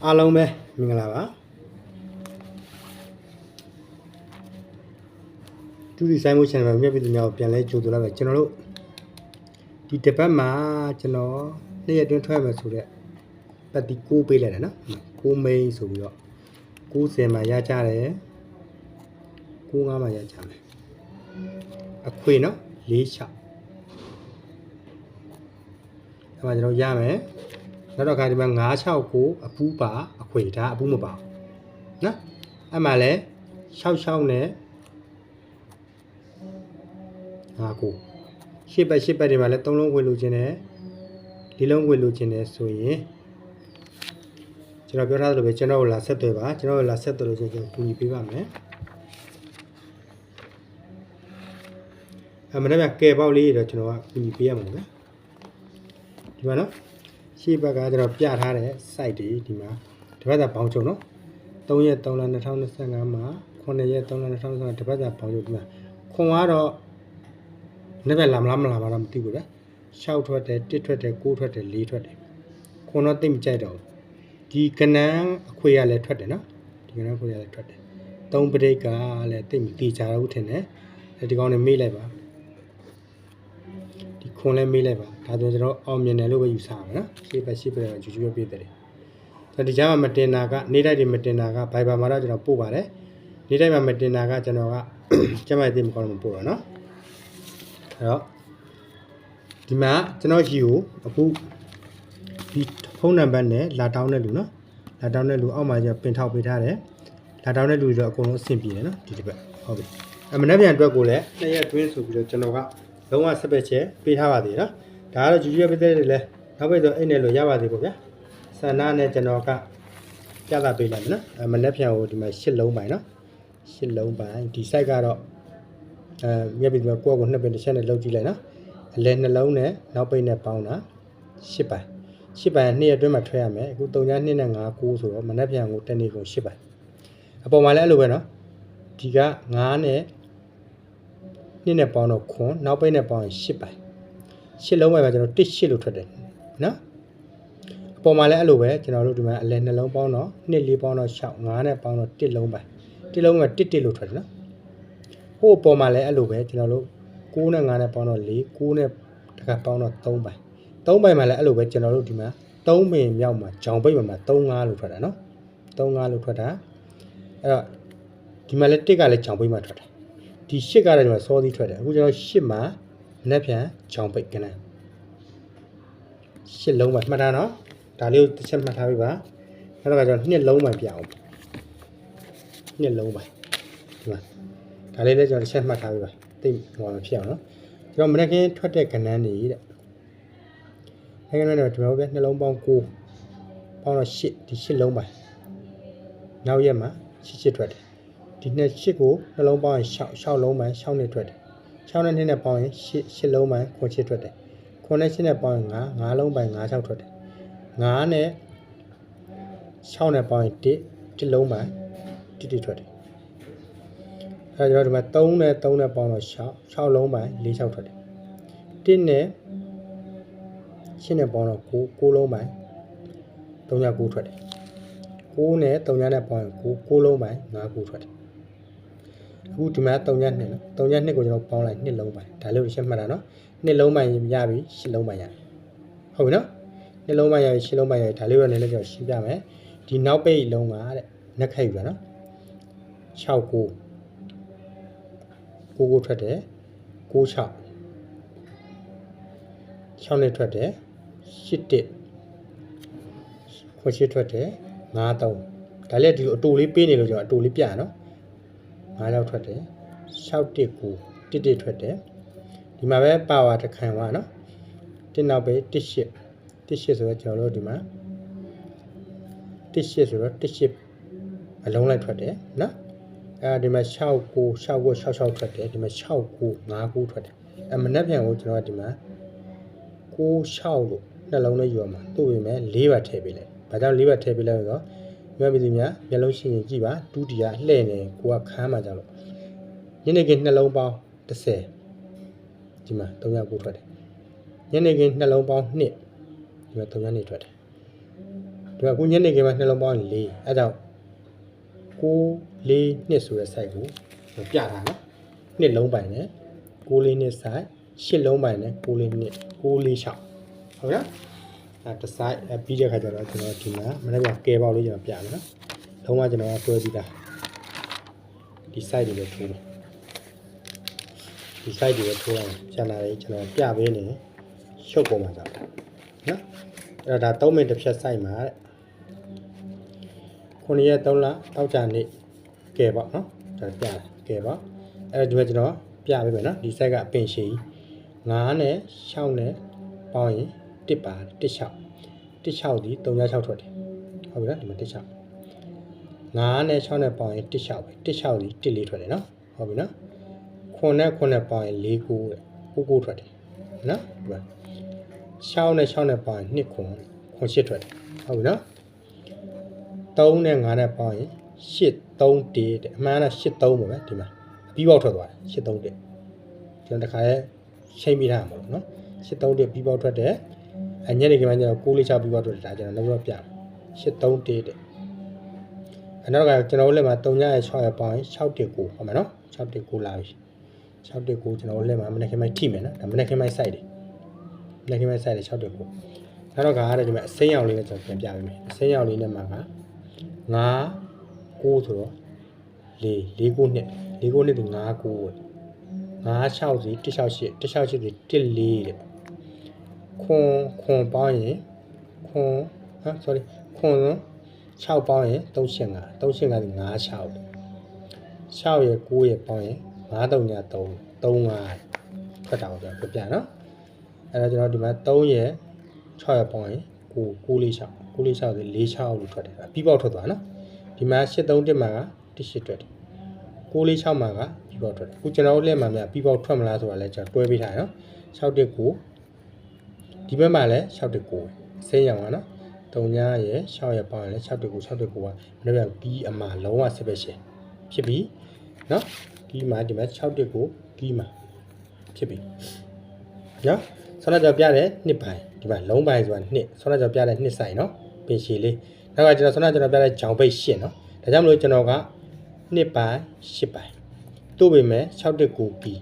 အားလုံးပဲမင်္ဂလာပါဒူဒီဆိုင်မို့ channel မှာမြတ်ပြည်သူများကိုပြန်လဲကြိုဆိုလိုက်ပါကျွန်တော်တို့ဒီတစ်ပတ်မှာကျွန်တော်နေ့ရက်တွင်းထွက်မယ်ဆိုတော့ပတ်တီ6ပေးလိုက်တယ်နော်6 main ဆိုပြီးတော့90မှာရကြတယ်95မှာရကြမယ်အခွေနော်4 6အဲ့မှာကျွန်တော်ရမယ်နောက်တော့ခါဒီမှာ969အပူးပါအခွေဒါအပူးမပါနော်အဲ့မှာလဲ66နဲ့9ရှစ်ပတ်ဒီမှာလဲ3လုံးခွေလိုချင်တယ်4လုံးခွေလိုချင်တယ်ဆိုရင်ကျွန်တော်ပြောထားသလိုပဲကျွန်တော်ကိုလာဆက်သွယ်ပါကျွန်တော်ကိုလာဆက်သွယ်လို့ဆိုရင်ကူညီပေးပါမယ်မနေ့ကကဲပေါက်လေးတော့ကျွန်တော်ကကူညီပေးရမှာပဲဒီမှာနော်ရှေ့ဘက်ကကျွန်တော်ပြထားတဲ့ site တွေဒီမှာဒီဘက်ကဘောင်းချုံနော်3ရက်3လ2025မှာ9ရက်3လ2025ဒီဘက်ကဘောင်းချုံဒီမှာခွန်ကတော့နေ့ပဲလာမလားမပါတော့မသိဘူးဗျ6ထွက်တယ်1ထွက်တယ်9ထွက်တယ်4ထွက်တယ်ခွန်တော့သိမကြိုက်တော့ဒီကနန်းအခွေရလည်းထွက်တယ်နော်ဒီကနန်းအခွေရလည်းထွက်တယ်3ပရိတ်ကလည်းသိမတီချာတော့ထင်တယ်ဒီကောင်နေမေးလိုက်ပါဒီခွန်လည်းမေးလိုက်ပါဒါဆိုကျွန်တော်အောင်မြင်တယ်လို့ပဲယူဆပါမယ်နော်ရှေ့ပဲကြူးပြည့်တယ်ဒါဒီကြားမှာမတင်တာကနေ့တိုင်းဒီမတင်တာက Viber မှာတော့ကျွန်တော်ပို့ပါတယ်နေ့တိုင်းမှာမတင်တာကကျွန်တော်ကကျမသိမကောင်းလို့ပို့တော့နော်အဲ့တော့ဒီမှာကျွန်တော်ရှိကိုအခုဒီဖုန်းနံပါတ်နဲ့လာတောင်းတဲ့လူနော်လာတောင်းတဲ့လူအောက်မှာကျပင်ထောက်ပေးထားတယ်လာတောင်းတဲ့လူတွေတော့အကုန်လုံးအဆင်ပြေတယ်နော်ဒီတစ်ပတ်ဟုတ်ပြီမနေ့ပြန်အတွက်ကိုလည်း2ရက်တွင်းဆိုပြီးတော့ကျွန်တော်ကလုံးဝဆက်ပက်ချက်ပေးထားပါသေးနော်ဒါကတော့ကြည့်ရပေးတဲ့လေနောက်ပိတ်တော့အိတ်နဲ့လို့ရပါသေးပေါ့ဗျာဆန္ဒနဲ့ကျွန်တော်ကပြသပေးလိုက်မယ်နော်မနေ့ပြန်ကိုဒီမှာ8လုံးပိုင်းနော်8လုံးပိုင်းဒီ site ကတော့မြက်ပြီးတော့ကိုယ့်ကိုနှစ်ပင်တစ်ချက်နဲ့လောက်ကြည့်လိုက်နော်အလဲနှလုံးနဲ့နောက်ပိတ်နဲ့ပေါင်းတာ10ပိုင်း2ရက်အတွင်းမှာထွက်ရမယ်အခု3ည2နဲ့5 9ဆိုတော့မနေ့ပြန်ကိုတနေ့ကုန်10ပိုင်းအပေါ်မှာလည်းအဲ့လိုပဲနော်ဒီက9နဲ့2နဲ့ပေါင်းတော့ခွန်နောက်ပိတ်နဲ့ပေါင်းရင်10ပိုင်း10လုံးပဲကျွန်တော်1 8လို့ထွက်တယ်နော်အပေါ်မှာလည်းအဲ့လိုပဲကျွန်တော်တို့ဒီမှာအလဲနှလုံးပေါင်းတော့2 4ပေါင်းတော့6 5နဲ့ပေါင်းတော့1လုံးပိုင်း1လုံးက1လို့ထွက်တယ်နော်ဟိုအပေါ်မှာလည်းအဲ့လိုပဲကျွန်တော်တို့9နဲ့5နဲ့ပေါင်းတော့4 9နဲ့တခါပေါင်းတော့3ပိုင်း3ပိုင်းမှာလည်းအဲ့လိုပဲကျွန်တော်တို့ဒီမှာ3ပင်မြောက်မှာဂျောင်ပိတ်မှာ3 5လို့ထွက်တာနော်3 5လို့ထွက်တာအဲ့တော့ဒီမှာလည်း1ကလည်းဂျောင်ပိတ်မှာထွက်တာဒီ8ကတော့ဒီမှာစောသီးထွက်တယ်အခုကျွန်တော်8မှာလက်ပြန်ဂျောင်ပိတ်ကနန်း8လုံးပဲမှတ်ထားနော်ဒါလေးကိုတစ်ချက်မှတ်ထားပြီပါနောက်တော့ကျွန်တော်2လုံးပဲပြအောင်2လုံးပဲဒီမှာဒါလေးလည်းကျွန်တော်တစ်ချက်မှတ်ထားပြီပါသိဟောမဖြစ်အောင်နော်ကျွန်တော်မနေ့ကထွက်တဲ့ကနန်းတွေတဲ့အဲ့ကနန်းတော့ဒီမှာပဲနှလုံးပေါင်း9ပေါင်းတော့8ဒီ8လုံးပဲနောက်ရက်မှာ8ထွက်တယ်ဒီနှစ်8ကိုနှလုံးပေါင်းရင်6လုံးပဲ6နဲ့ထွက်တယ်6နဲ့2နဲ့ပေါင်းရင်8လုံးပဲခွန်8ထွက်တယ်ခွန်နဲ့8နဲ့ပေါင်းရင်9လုံးပဲ9 6ထွက်တယ်9နဲ့6နဲ့ပေါင်းရင်1လုံးပဲ1ထွက်တယ်အဲကျွန်တော်ဒီမှာ3နဲ့ပေါင်းတော့6လုံးပိုင်း4 6ထွက်တယ်1နဲ့8နဲ့ပေါင်းတော့9လုံးပိုင်း3 9ထွက်တယ်9နဲ့3နဲ့ပေါင်းရင်9လုံးပိုင်း5 9ထွက်တယ်အခုဒီမှာ3 2နော်3 2ကိုကျွန်တော်ပေါင်းလိုက်2လုံးပိုင်းဒါလေးကိုရှင်းမှတ်တာနော်2လုံးပိုင်းရပြီ8လုံးပိုင်းရပြီဟုတ်ပြီနော်2လုံးပိုင်းရပြီ8လုံးပိုင်းရပြီဒါလေးကိုလည်းကျွန်တော်ရှင်းပြမယ်ဒီနောက်ပိတ်လုံးကတဲ့နှက်ခတ်ယူတာနော်6 9 9ထွက်တယ်6 6နဲ့ထွက်တယ်8 1ခွန်8ထွက်တယ်5 3ဒါလည်းဒီအတူလေးပေးနေလို့ကျွန်တော်အတူလေးပြရနော်5ရောက်ထွက်တယ်6 1 9 1ထွက်တယ်ဒီမှာပဲပါဝါတစ်ခံပါနော်1နောက်ပဲ1 8ဆိုတော့ကျွန်တော်တို့ဒီမှာ1 8ဆိုတော့1 8အလုံးလိုက်ထွက်တယ်နော်အဲဒီမှာ6 6ထွက်တယ်ဒီမှာ6 9 5 9ထွက်တယ်မနှက်ပြန်ကိုကျွန်တော်ကဒီမှာ6 6လို့နှလုံးလေးယူရမှာသူ့ပြင်မဲ့4ပါထည့်ပေးလိုက်ဘာကြောင့်4ပါထည့်ပေးလဲဆိုတော့မြတ်ပြည်သူများမျက်လုံးရှင်းရင်ကြည့်ပါဒုတိယလှည့်နေကိုကခမ်းမှာကြောက်လို့ညနေခင်းနှလုံးပေါင်း10ဒီမှာ3 9ထွက်တယ်ညနေခင်းနှလုံးပေါင်း2ဒီမှာ3 9ထွက်တယ် ဒီကခုညနေခင်းမှာနှလုံးပေါင်း4အဲကြောင့်6 4 2ဆိုတဲ့ site ကိုပြတာနော်နှစ်လုံးပိုင်နဲ့6 4 2 site 8လုံးပိုင်နဲ့6 4 2 6 ဟုတ်နော်အဲတစ် site ပြီးတဲ့ခါကျတော့ကျွန်တော်ဒီမှာမနေ့ကကဲပေါက်လေးကျွန်တော်ပြမယ်နော်လုံးဝကျွန်တော်ကတွဲပြီးသားဒီ site တွေပဲထိုးတယ်ဒီ site တွေပဲထိုးအောင်ကျန်လာတယ်ကျွန်တော်ပြပေးနေရှုပ်ပုံမှာကြောက်နော်အဲ့ဒါ3မိနစ်တစ်ဖြတ် site မှာတဲ့9ရက်3လတောက်ကြနေ့ကဲပေါ့နော်ဒါပြတယ်ကဲပေါ့အဲ့ဒါဒီမှာကျွန်တော်ပြပေးမယ်နော်ဒီ site ကအပင်ရှည်9နဲ့6နဲ့ပေါင်းရင်1ပါ16ဒီ36ထွက်တယ်ဟုတ်ပြီနော်ဒီမှာ16 9နဲ့6နဲ့ပေါင်းရင်16ပဲ16ဒီ14ထွက်တယ်နော်ဟုတ်ပြီနော်9နဲ့9နဲ့ပေါင်းရင်4 9ထွက်တယ်နော်ဒီမှာ6နဲ့6နဲ့ပေါင်းရင်2 9 8ထွက်တယ်ဟုတ်ပြီနော်3နဲ့5နဲ့ပေါင်းရင်8 3 1တဲ့အမှန်က8 3ပေါ့ဗျဒီမှာပြီးပေါက်ထွက်သွားတယ်8 3 1ကျွန်တော်တခါရဲချိန်ပြီးထားမှာပေါ့နော်8 3 1ပြီးပေါက်ထွက်တယ်ညနေခင်းမှကျတော့6 4 6ပြီးပေါက်ထွက်တယ်ဒါကျွန်တော်လည်းပြ8 3 1တဲ့နောက်ကကျွန်တော်လက်မှာ3ရရဲ့6ရပေါင်းရင်6 1 9ဟုတ်မှာနော်6 1 9လာပြီ6 1 9ကျွန်တော်လက်မှာမနေ့ကမှထိမယ်နော်ဒါမနေ့ကမှစိုက်တယ်မနေ့ကမှစိုက်တယ်6 1 9နောက်ကအားတယ်ဒီမှာအစိမ်းရောင်လေးနဲ့ကျွန်တော်ပြန်ပြပေးမယ်အစိမ်းရောင်လေးနဲ့မှာက9 9ဆိုတော့4 4 9နှစ်4 9နှစ်ဒီ9 9 5 6စီ168 168စီ14တဲ့ခွန်ပေါင်းရင်sorry ခွန်6ပေါင်းရင်385 385ဒီ5 6 6ရယ်9ရယ်ပေါင်းရင်5 3ည3 35ဖတ်တာကိုပြပြနော်အဲ့တော့ကျွန်တော်ဒီမှာ3ရယ်6ရယ်ပေါင်းရင်9 9 4 6 9 4 6ဒီ4 6လို့ထွက်တယ်ပြီးပေါက်ထွက်သွားနော်ဒီမှာ8 3 1မှာက18ထွက်တယ်9 4 6မှာကပြီးပေါက်ထွက်တယ်အခုကျွန်တော်တို့လက်မှာများပြီးပေါက်ထွက်မလားဆိုတာလဲကျွန်တော်တွဲပေးထားရနော်6 1 9ဒီဘက်မှာလည်း6 1 9အစိမ်းရောင်ပါနော်3ညရယ်6ရယ်ပေါင်းရင်လည်း6 1 9 6 1 9ကမနေ့ကပြီးအမှာလုံးဝဆက်ပဲရှင်ဖြစ်ပြီနော်ဒီမှာဒီမှာ6 1 9ဒီမှာဖြစ်ပြီနော်ဆောင်းတော့ပြတဲ့နှစ်ပိုင်းဒီမှာလုံးပိုင်းဆိုတာနှစ်ဆောင်းတော့ပြတဲ့နှစ်ဆိုင်နော်ပင်ရှည်လေးနောက်ကကျွန်တော်ဆောင်းတော့ပြတဲ့ဂျောင်ပိတ်ရှင်းနော်ဒါကြောင့်မလို့ကျွန်တော်ကနှစ်ပိုင်း8ပိုင်းတို့ပေမဲ့6 1 9ကီ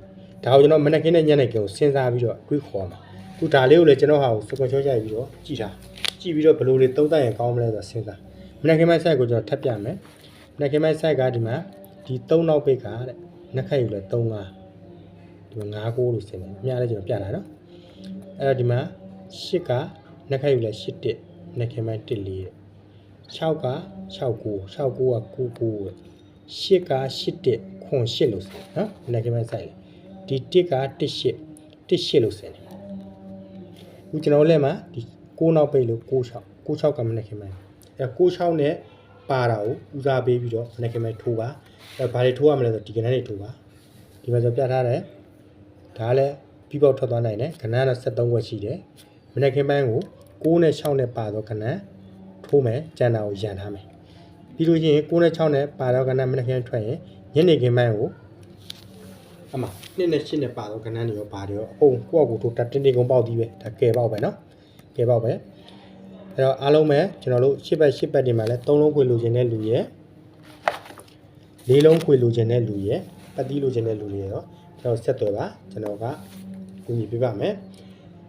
ဒါကိုကျွန်တော်မနေ့ကနဲ့ညနေကကိုစဉ်းစားပြီးတော့တွေးခေါ်မှာခုဒါလေးကိုလည်းကျွန်တော်ဟာကိုစကွန်ချောရိုက်ပြီးတော့ကြည့်ပြီးတော့ဘယ်လိုလေးသုံးသပ်ရင်ကောင်းမလဲဆိုတော့စဉ်းစားမနေ့ကမိုက်ဆိုင်ကိုကျွန်တော်ထပ်ပြမယ်မနေ့ကမိုက်ဆိုင်ကဒီမှာဒီ3နောက်ပိတ်ကတဲ့နှစ်ခက်ယူလဲ3 5ဒီမှာ9 9လို့စဉ်းတယ်အများလည်းကျွန်တော်ပြတာနော်အဲ့တော့ဒီမှာ8ကနှစ်ခက်ယူလဲ8 1နှစ်ခက်မိုက်1 4တဲ့6က6 9 6 9က9 9တဲ့8က8 1ခွန်8လို့စဉ်နော်မနေ့ကမိုက်ဆိုင်လေဒီ1က1 8 1 8လို့စဉ်တယ်ခုကျွန်တော်လက်မှာဒီ6နောက်ပိတ်လို့6 6ကမနေ့ကမိုက်အဲ6 6နဲ့ပါတာကိုဦးစားပေးပြီးတော့မနေ့ကမိုက်ထိုးပါအဲဘာတွေထိုးရမလဲဆိုဒီကဏ္ဍတွေထိုးပါဒီမှာကျွန်တော်ပြထားတယ်ဒါလည်းပြီးပေါက်ထွက်သွားနိုင်တယ်ကဏ္ဍကတော့73ခွက်ရှိတယ်မနေ့ကမိုက်ကို6နဲ့6နဲ့ပါတော့ကဏ္ဍထိုးမယ်ကျန်တာကိုရန်ထားမယ်ပြီးလို့ရှိရင်6နဲ့6နဲ့ပါတော့ကဏ္ဍမနေ့ကထွက်ရင်ညနေခင်းမိုက်ကိုအမှ2နဲ့8နဲ့ပါတော့ကဏ္ဍတွေရောပါတွေရောအကုန်ကိုယ့်အကူထိုးတင်းတင်းကုန်ပေါက်ပြီးပဲဒါကဲပေါက်ပဲနော်ကဲပေါက်ပဲအဲ့တော့အားလုံးပဲကျွန်တော်တို့8ပတ်တွေမှာလဲ3လုံးခွေလိုချင်တဲ့လူရဲ့4လုံးခွေလိုချင်တဲ့လူရဲ့ပတ်တီးလိုချင်တဲ့လူတွေရောကျွန်တော်ဆက်သွယ်ပါကျွန်တော်ကကူညီပေးပါမယ်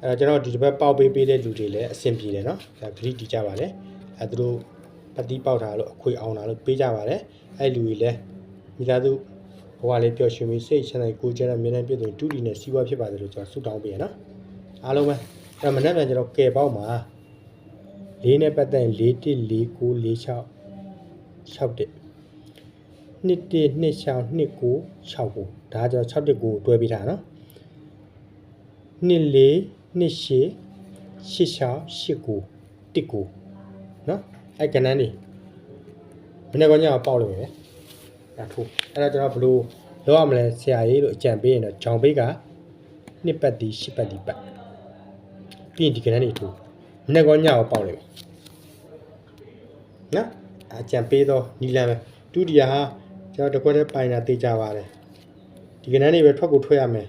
အဲ့တော့ကျွန်တော်ဒီတစ်ပတ်ပေါက်ပေးတဲ့လူတွေလည်းအဆင်ပြေတယ်နော်ဒါဂရိတီကြပါလေအဲ့သူတို့ပတ်တီးပေါက်တာလို့အခွေအောင်တာလို့ပေးကြပါတယ်အဲ့လူတွေလည်းမိသားစုဘဝလေးပျော်ရွှင်ပြီးစိတ်ချမ်းသာကိုယ်ကျန်းမာမြဲတမ်းပြည့်စုံတူတီနဲ့စီးပွားဖြစ်ပါတယ်လို့ကျွန်တော်ဆုတောင်းပေးရနော်အားလုံးပဲအဲ့မနေ့ကကျွန်တော်ကဲပေါက်မှာ4နဲ့ပတ်သက်ရင်4 1 4 9 4 6 6 1 2 1 2 6 2 9 6 9ဒါကကျွန်တော်6 1 9ကိုတွဲပေးထားနော်2 4 2 8 8 6 8 9 1 9နော်အဲ့ကဏ္ဍနေမနေ့ကညပေါက်လို့ပဲဒါထိုးအဲ့တော့ကျွန်တော်ဘယ်လိုလုပ်ရမလဲဆရာကြီးလို့အကြံပေးရင်တော့ဂျောင်ပိတ်က2ပတ်တီ10ပတ်တီပတ်ပြီးရင်ဒီကဏ္ဍနေထိုးမနေ့ကညပေါက်လို့နော်အကြံပေးတော့နီလန်ပဲဒုတိယဟာကျွန်တော်တခွက်တည်းပိုင်တာသိကြပါတယ်ဒီကဏ္ဍနေပဲထွက်ကိုထွက်ရမယ်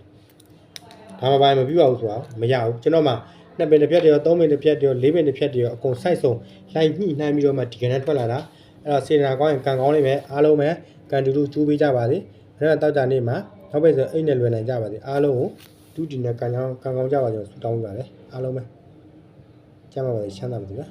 ဒါမှပိုင်မပြပါဘူးဆိုတော့မရဘူးကျွန်တော်မှ 2 ပင်တစ်ဖြတ်တွေရော3 ပင်တစ်ဖြတ်တွေရော4 ပင်တစ်ဖြတ်တွေရောအကုန်စိုက်ဆုံးလိုက်ညှိနှိုင်းပြီးတော့မှဒီကနေ့ထွက်လာတာအဲ့တော့စေတနာကောင်းရင်ကံကောင်းလိမ့်မယ်အားလုံးပဲကံတူတူကျိုးပေးကြပါစေအဲ့တော့တောက်ကြနေမှာနောက်ပဲဆိုအိတ်နဲ့လွယ်နိုင်ကြပါစေအားလုံးကိုဒုတိယကံကောင်းကြပါစေဆုတောင်းပါရစေအားလုံးပဲကျမ်းပါပါချမ်းသာပါစေဗျာ